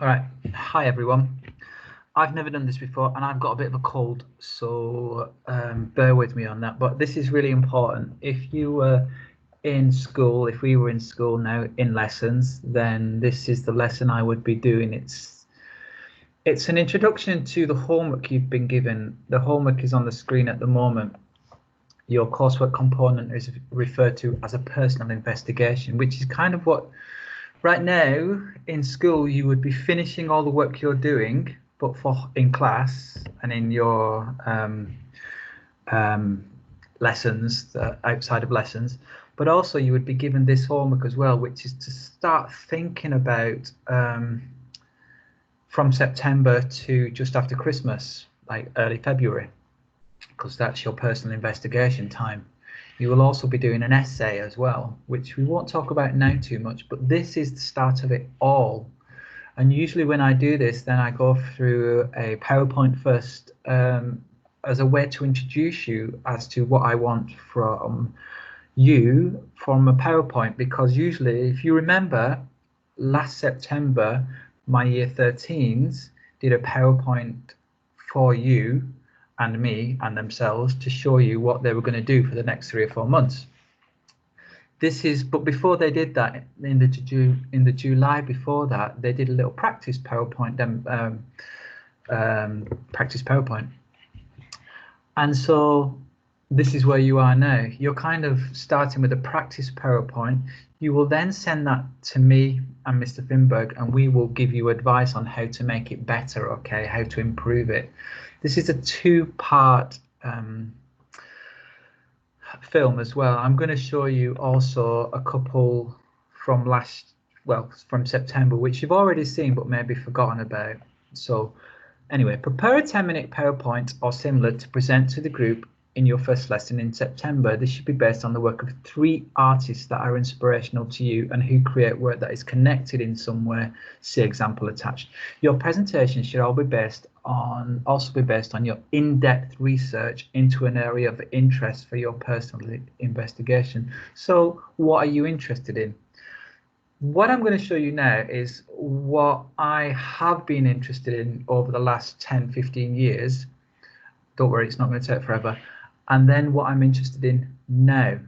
All right. Hi, everyone. I've never done this before, and I've got a bit of a cold, so bear with me on that. But this is really important. If you were in school, if we were in school now in lessons, then this is the lesson I would be doing. It's an introduction to the homework you've been given. The homework is on the screen at the moment. Your coursework component is referred to as a personal investigation, which is kind of what right now in school you would be finishing all the work you're doing, but for in class and in your lessons, outside of lessons, but also you would be given this homework as well, which is to start thinking about from September to just after Christmas, like early February, because that's your personal investigation time. You will also be doing an essay as well, which we won't talk about now too much, but this is the start of it all. And usually when I do this, then I go through a PowerPoint first as a way to introduce you as to what I want from you from a PowerPoint, because usually, if you remember, last September, my year 13s did a PowerPoint for you and me and themselves to show you what they were going to do for the next 3 or 4 months. This is, but before they did that, in the July before that, they did a little practice PowerPoint, practice PowerPoint. And so this is where you are now. You're kind of starting with a practice PowerPoint. You will then send that to me and Mr. Finberg, and we will give you advice on how to make it better, okay, how to improve it. This is a 2-part film as well. I'm going to show you also a couple from from September, which you've already seen but maybe forgotten about. So anyway, prepare a 10-minute PowerPoint or similar to present to the group in your first lesson in September. This should be based on the work of 3 artists that are inspirational to you and who create work that is connected in some way. See example attached. Your presentation should also be based on your in-depth research into an area of interest for your personal investigation. So what are you interested in? What I'm going to show you now is what I have been interested in over the last 10-15 years. Don't worry, it's not going to take forever. And then what I'm interested in now.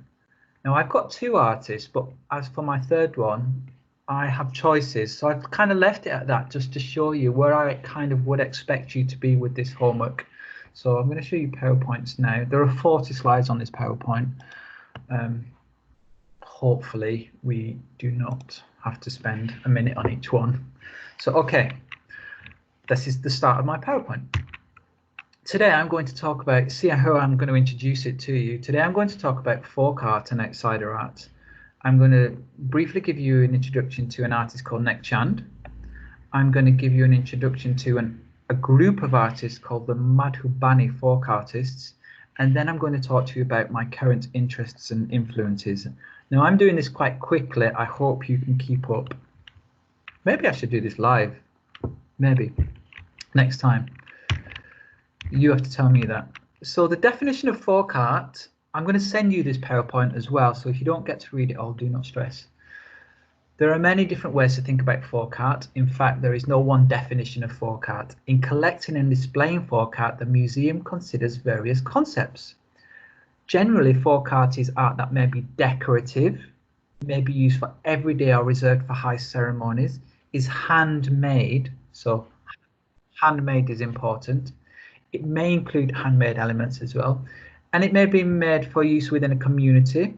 Now I've got 2 artists, but as for my third one, I have choices. So I've kind of left it at that just to show you where I kind of would expect you to be with this homework. So I'm going to show you PowerPoints now. There are 40 slides on this PowerPoint. Hopefully we do not have to spend a minute on each one. So okay, this is the start of my PowerPoint. Today I'm going to talk about, see how I'm going to introduce it to you. Today I'm going to talk about folk art and outsider art. I'm going to briefly give you an introduction to an artist called Nek Chand. I'm going to give you an introduction to a group of artists called the Madhubani folk artists. And then I'm going to talk to you about my current interests and influences. Now I'm doing this quite quickly. I hope you can keep up. Maybe I should do this live. Maybe next time. You have to tell me that. So the definition of folk art, I'm going to send you this PowerPoint as well. So if you don't get to read it all, do not stress. There are many different ways to think about folk art. In fact, there is no one definition of folk art. In collecting and displaying folk art, the museum considers various concepts. Generally, folk art is art that may be decorative, may be used for everyday or reserved for high ceremonies, is handmade. So handmade is important. It may include handmade elements as well, and it may be made for use within a community,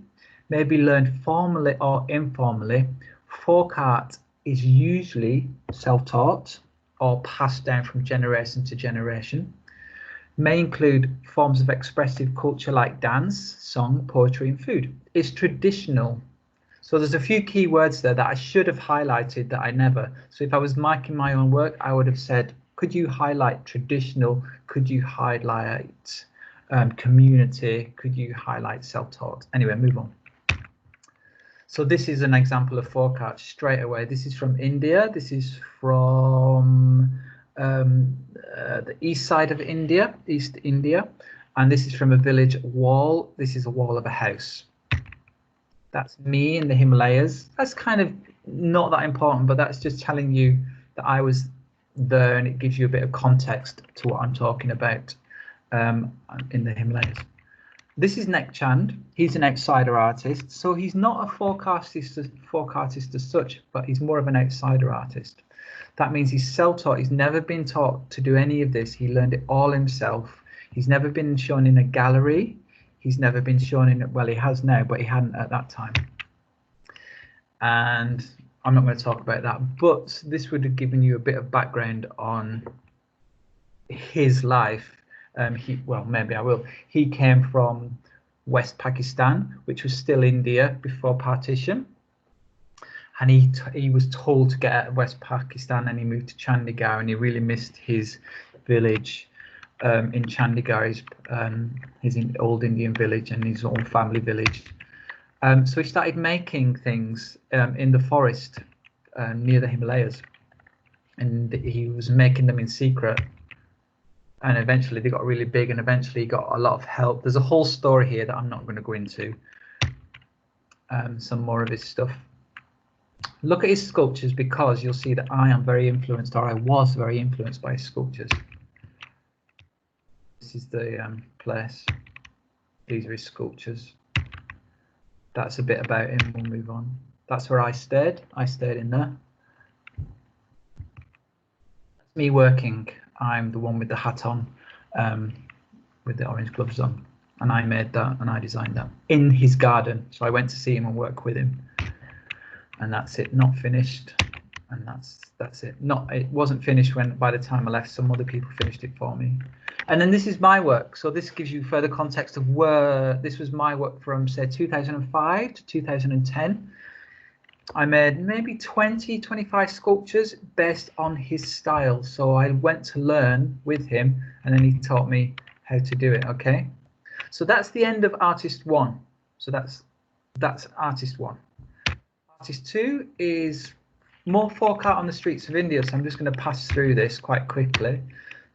may be learned formally or informally. Folk art is usually self-taught or passed down from generation to generation, may include forms of expressive culture like dance, song, poetry, and food. It's traditional. So there's a few key words there that I should have highlighted that I never. So if I was marking my own work, I would have said, could you highlight traditional? Could you highlight community? Could you highlight self-taught? Anyway, move on. So this is an example of folk art straight away. This is from India. This is from the east side of India, East India. And this is from a village wall. This is a wall of a house. That's me in the Himalayas. That's kind of not that important, but that's just telling you that I was there, and it gives you a bit of context to what I'm talking about in the Himalayas. This is Nek Chand. He's an outsider artist, so he's not a folk artist as such, but he's more of an outsider artist. That means he's self-taught. He's never been taught to do any of this. He learned it all himself. He's never been shown in a gallery. He's never been shown in, well, he has now, but he hadn't at that time. And I'm not going to talk about that, but this would have given you a bit of background on his life. Well, maybe I will. He came from West Pakistan, which was still India before partition, and he was told to get out of West Pakistan, and he moved to Chandigarh, and he really missed his village in Chandigarh, his old Indian village and his own family village. So he started making things in the forest near the Himalayas, and he was making them in secret. And eventually they got really big, and eventually he got a lot of help. There's a whole story here that I'm not going to go into. Some more of his stuff. Look at his sculptures, because you'll see that I am very influenced, or I was very influenced by his sculptures. This is the place. These are his sculptures. That's a bit about him. We'll move on. That's where I stayed. I stayed in there. That's me working. I'm the one with the hat on, with the orange gloves on, and I made that and I designed that in his garden. So I went to see him and work with him, and that's it. Not finished, and that's it. It wasn't finished by the time I left. Some other people finished it for me. And then this is my work. So this gives you further context of where this was my work from, say, 2005 to 2010. I made maybe 20-25 sculptures based on his style. So I went to learn with him, and then he taught me how to do it. Okay, so that's the end of artist 1. So that's artist 1. Artist 2 is more folk art on the streets of India. So I'm just going to pass through this quite quickly.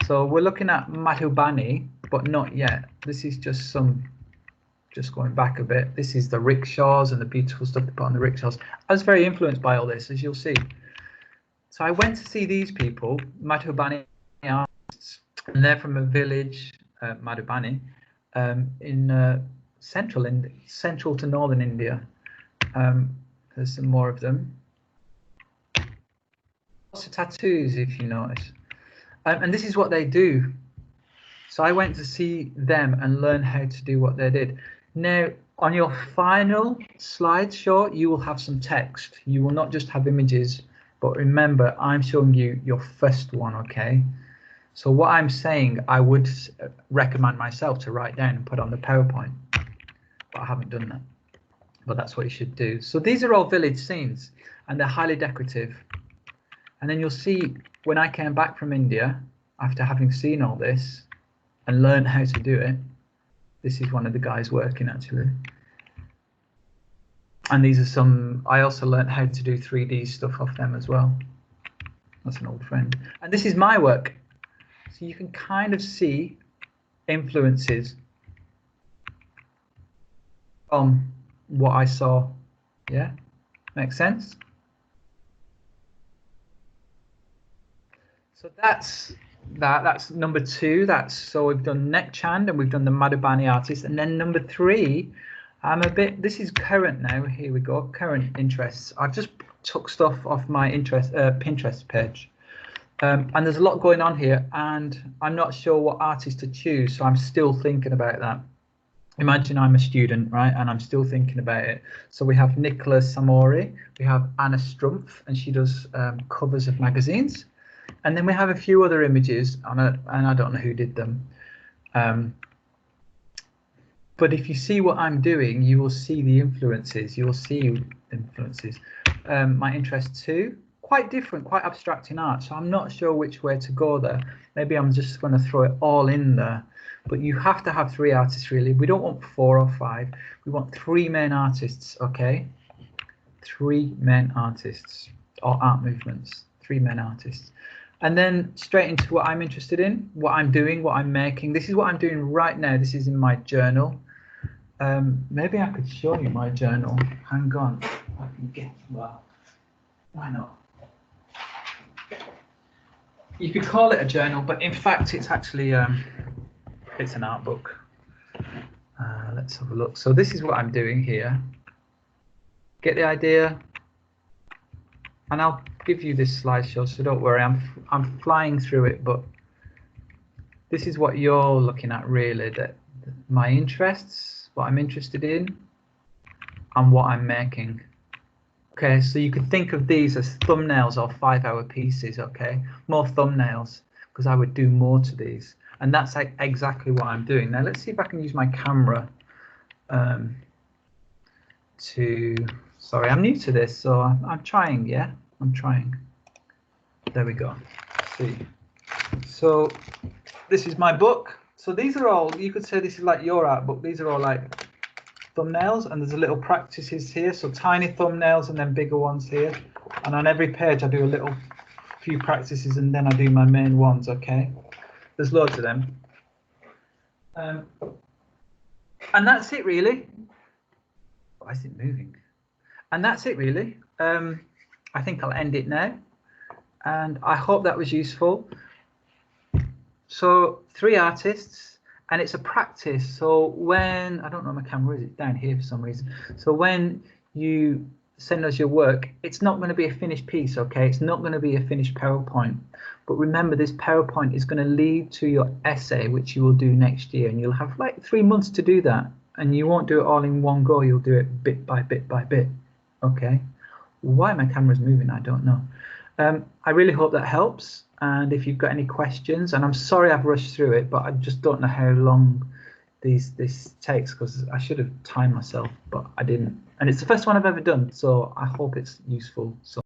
So we're looking at Madhubani, but not yet. This is just going back a bit. This is the rickshaws and the beautiful stuff they put on the rickshaws. I was very influenced by all this, as you'll see. So I went to see these people, Madhubani artists, and they're from a village, Madhubani, in central to northern India. There's some more of them. Lots of tattoos, if you notice. And this is what they do. So I went to see them and learn how to do what they did. Now, on your final slideshow, you will have some text. You will not just have images, but remember, I'm showing you your first one, okay? So what I'm saying, I would recommend myself to write down and put on the PowerPoint, but I haven't done that. But that's what you should do. So these are all village scenes, and they're highly decorative. And then you'll see, when I came back from India, after having seen all this and learned how to do it, this is one of the guys working, actually. And these are some, I also learned how to do 3D stuff off them as well. That's an old friend. And this is my work. So you can kind of see influences from what I saw. Yeah, makes sense? So that's number 2. So we've done Nek Chand and we've done the Madhubani artist, and then number 3, this is current now. Here we go, current interests. I've just took stuff off my Pinterest page, and there's a lot going on here, and I'm not sure what artist to choose, so I'm still thinking about that. Imagine I'm a student, right, and I'm still thinking about it. So we have Nicola Samori, we have Anna Strumpf, and she does covers of magazines. And then we have a few other images and I don't know who did them. But if you see what I'm doing, you will see the influences. You will see influences. My interest too, quite different, quite abstract in art. So I'm not sure which way to go there. Maybe I'm just going to throw it all in there. But you have to have 3 artists, really. We don't want 4 or 5. We want 3 main artists, okay? 3 main artists, or art movements. 3 main artists. And then straight into what I'm interested in, what I'm doing, what I'm making. This is what I'm doing right now. This is in my journal. Maybe I could show you my journal. Hang on. I can get, well, why not? you could call it a journal, but in fact it's actually it's an art book. Let's have a look. So this is what I'm doing here. Get the idea? And I'll give you this slideshow, so don't worry, I'm flying through it, but this is what you're looking at really, that my interests, what I'm interested in, and what I'm making. Okay, so you could think of these as thumbnails or 5-hour pieces, okay? More thumbnails, because I would do more to these. And that's exactly what I'm doing. Now let's see if I can use my camera sorry, I'm new to this, so I'm trying, yeah? I'm trying. There we go. Let's see. So this is my book. So these are all, you could say this is like your art book. These are all like thumbnails, and there's a little practices here. So tiny thumbnails and then bigger ones here. And on every page I do a few practices, and then I do my main ones, okay? There's loads of them. And that's it really. Why is it moving? And that's it really. I think I'll end it now. And I hope that was useful. So 3 artists, and it's a practice. So when, I don't know my camera, is it down here for some reason? So when you send us your work, it's not going to be a finished piece, okay? It's not going to be a finished PowerPoint. But remember, this PowerPoint is going to lead to your essay, which you will do next year. And you'll have like 3 months to do that. And you won't do it all in one go. You'll do it bit by bit by bit, okay? Why my camera's moving, I don't know. I really hope that helps. And if you've got any questions, and I'm sorry I've rushed through it, but I just don't know how long this takes, because I should have timed myself, but I didn't. And it's the first one I've ever done, so I hope it's useful. So